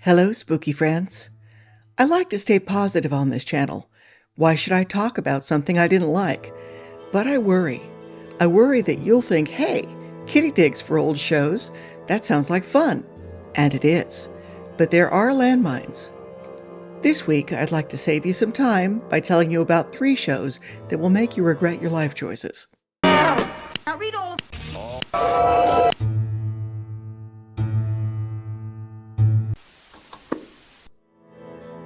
Hello, spooky friends. I like to stay positive on this channel. Why should I talk about something I didn't like? But I worry. I worry that you'll think, hey, kitty digs for old shows. That sounds like fun. And it is. But there are landmines. This week, I'd like to save you some time by telling you about 3 shows that will make you regret your life choices. Now read all of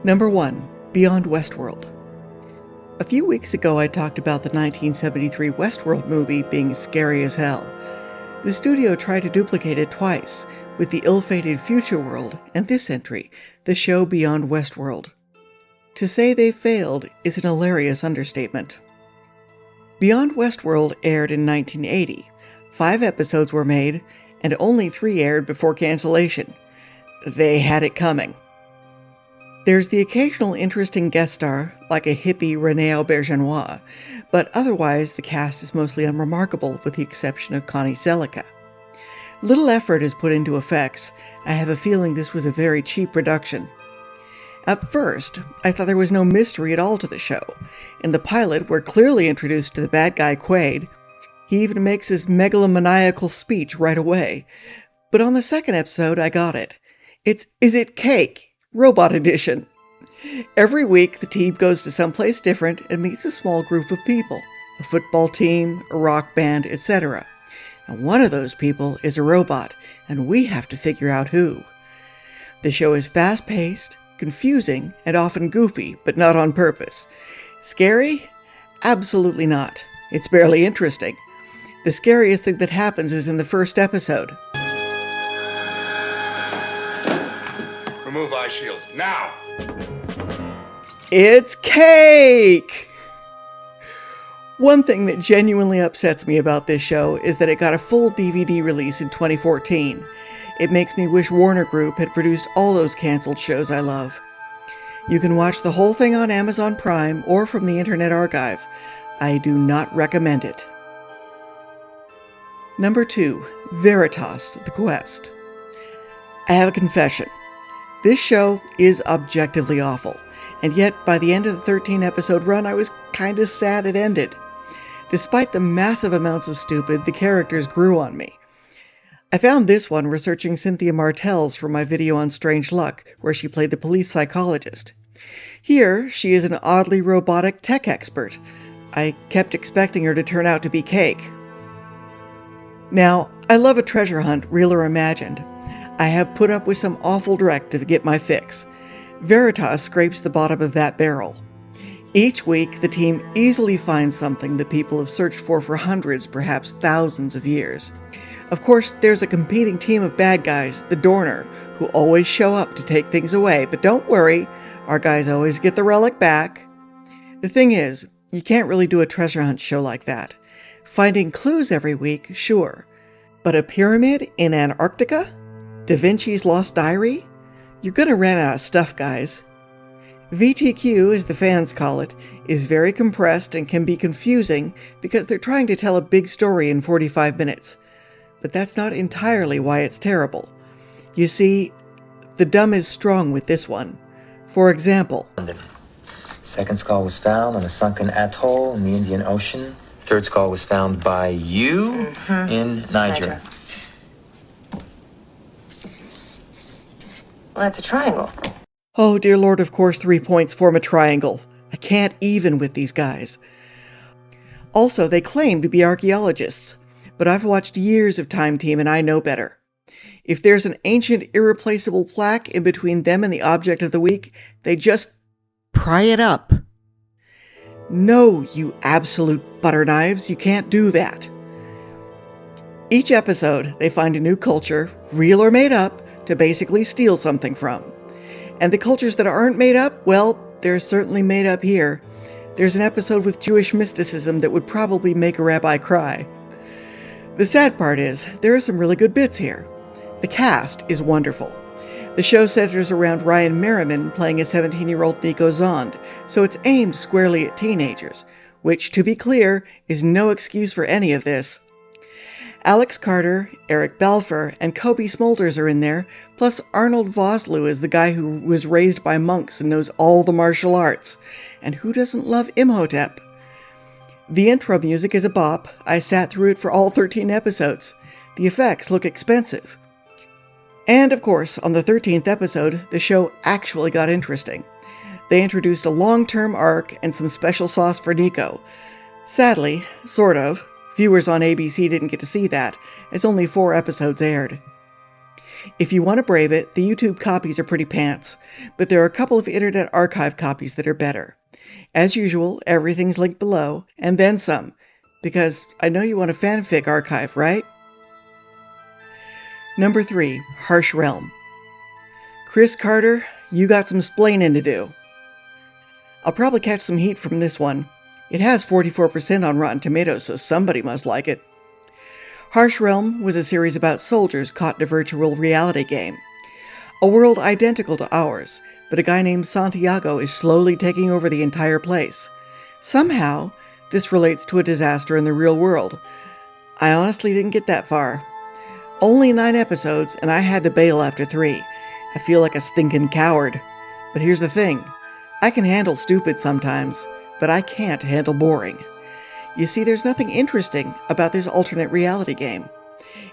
Number 1. Beyond Westworld. A few weeks ago I talked about the 1973 Westworld movie being scary as hell. The studio tried to duplicate it twice, with the ill-fated Future World and this entry, the show Beyond Westworld. To say they failed is an hilarious understatement. Beyond Westworld aired in 1980. 5 episodes were made, and only 3 aired before cancellation. They had it coming. There's the occasional interesting guest star, like a hippie Renee Auberjonois, but otherwise the cast is mostly unremarkable with the exception of Connie Selica. Little effort is put into effects. I have a feeling this was a very cheap production. At first, I thought there was no mystery at all to the show. In the pilot, we're clearly introduced to the bad guy Quaid. He even makes his megalomaniacal speech right away. But on the second episode, I got it. It's Is It Cake? Robot Edition. Every week, the team goes to someplace different and meets a small group of people, a football team, a rock band, etc. And one of those people is a robot, and we have to figure out who. The show is fast-paced, confusing, and often goofy, but not on purpose. Scary? Absolutely not. It's barely interesting. The scariest thing that happens is in the first episode. Remove eye shields, now! It's cake! One thing that genuinely upsets me about this show is that it got a full DVD release in 2014. It makes me wish Warner Group had produced all those canceled shows I love. You can watch the whole thing on Amazon Prime or from the Internet Archive. I do not recommend it. Number 2. Veritas, The Quest. I have a confession. This show is objectively awful, and yet by the end of the 13-episode run I was kinda sad it ended. Despite the massive amounts of stupid, the characters grew on me. I found this one researching Cynthia Martell's for my video on Strange Luck, where she played the police psychologist. Here, she is an oddly robotic tech expert. I kept expecting her to turn out to be cake. Now, I love a treasure hunt, real or imagined. I have put up with some awful direct to get my fix. Veritas scrapes the bottom of that barrel. Each week, the team easily finds something that people have searched for hundreds, perhaps thousands of years. Of course, there's a competing team of bad guys, the Dorner, who always show up to take things away, but don't worry, our guys always get the relic back. The thing is, you can't really do a treasure hunt show like that. Finding clues every week, sure. But a pyramid in Antarctica? Davinci's Lost Diary? You're gonna run out of stuff, guys. VTQ, as the fans call it, is very compressed and can be confusing because they're trying to tell a big story in 45 minutes. But that's not entirely why it's terrible. You see, the dumb is strong with this one. For example, Second skull was found on a sunken atoll in the Indian Ocean. Third skull was found by you in Niger. Well, that's a triangle. oh dear Lord, of course 3 points form a triangle. I can't even with these guys. Also, they claim to be archaeologists, but I've watched years of Time Team and I know better. If there's an ancient, irreplaceable plaque in between them and the object of the week, they just pry it up. No, you absolute butter knives, you can't do that. Each episode, they find a new culture, real or made up, to basically steal something from. And the cultures that aren't made up, well, they're certainly made up here. There's an episode with Jewish mysticism that would probably make a rabbi cry. The sad part is, there are some really good bits here. The cast is wonderful. The show centers around Ryan Merriman playing a 17-year-old Nico Zond, so it's aimed squarely at teenagers, which, to be clear, is no excuse for any of this. Alex Carter, Eric Balfour, and Kobe Smulders are in there, plus Arnold Vosloo is the guy who was raised by monks and knows all the martial arts. And who doesn't love Imhotep? The intro music is a bop. I sat through it for all 13 episodes. The effects look expensive. And of course, on the 13th episode, the show actually got interesting. They introduced a long-term arc and some special sauce for Nico. Sadly, sort of, viewers on ABC didn't get to see that, as only 4 episodes aired. If you want to brave it, the YouTube copies are pretty pants, but there are a couple of Internet Archive copies that are better. As usual, everything's linked below, and then some, because I know you want a fanfic archive, right? Number 3, Harsh Realm. Chris Carter, you got some splaining to do. I'll probably catch some heat from this one. It has 44% on Rotten Tomatoes, so somebody must like it. Harsh Realm was a series about soldiers caught in a virtual reality game. A world identical to ours, but a guy named Santiago is slowly taking over the entire place. Somehow, this relates to a disaster in the real world. I honestly didn't get that far. Only 9 episodes, and I had to bail after 3. I feel like a stinking coward. But here's the thing. I can handle stupid sometimes, but I can't handle boring. You see, there's nothing interesting about this alternate reality game.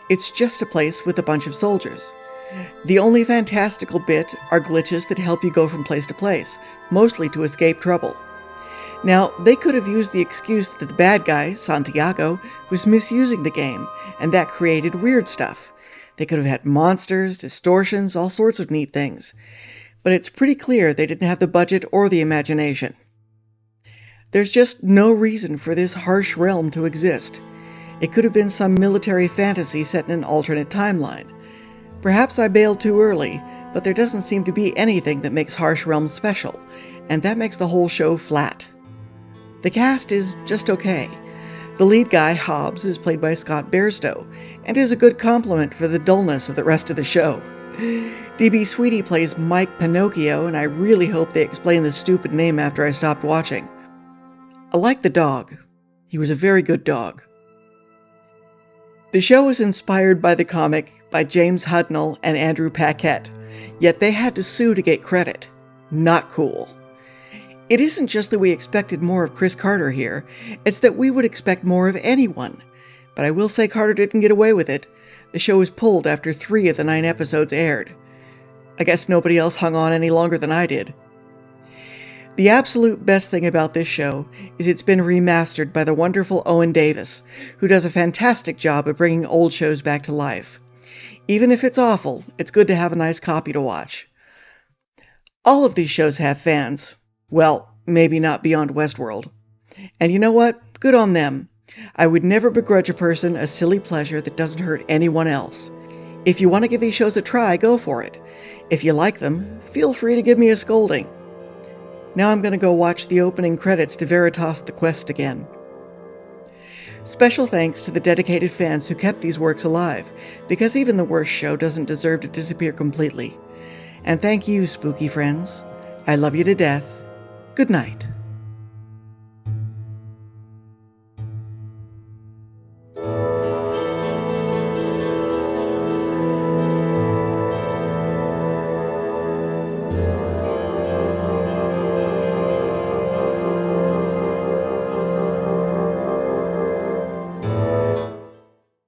It's just a place with a bunch of soldiers. The only fantastical bit are glitches that help you go from place to place, mostly to escape trouble. Now, they could have used the excuse that the bad guy, Santiago, was misusing the game, and that created weird stuff. They could have had monsters, distortions, all sorts of neat things. But it's pretty clear they didn't have the budget or the imagination. There's just no reason for this harsh realm to exist. It could have been some military fantasy set in an alternate timeline. Perhaps I bailed too early, but there doesn't seem to be anything that makes Harsh Realm special, and that makes the whole show flat. The cast is just okay. The lead guy, Hobbs, is played by Scott Bairstow, and is a good compliment for the dullness of the rest of the show. D.B. Sweeney plays Mike Pinocchio, and I really hope they explain the stupid name after I stopped watching. I like the dog. He was a very good dog. The show was inspired by the comic by James Hudnall and Andrew Paquette, yet they had to sue to get credit. Not cool. It isn't just that we expected more of Chris Carter here, it's that we would expect more of anyone. But I will say Carter didn't get away with it. The show was pulled after 3 of the 9 episodes aired. I guess nobody else hung on any longer than I did. The absolute best thing about this show is it's been remastered by the wonderful Owen Davies, who does a fantastic job of bringing old shows back to life. Even if it's awful, it's good to have a nice copy to watch. All of these shows have fans. Well, maybe not beyond Westworld. And you know what? Good on them. I would never begrudge a person a silly pleasure that doesn't hurt anyone else. If you want to give these shows a try, go for it. If you like them, feel free to give me a scolding. Now I'm going to go watch the opening credits to Veritas: The Quest again. Special thanks to the dedicated fans who kept these works alive, because even the worst show doesn't deserve to disappear completely. And thank you, spooky friends. I love you to death. Good night.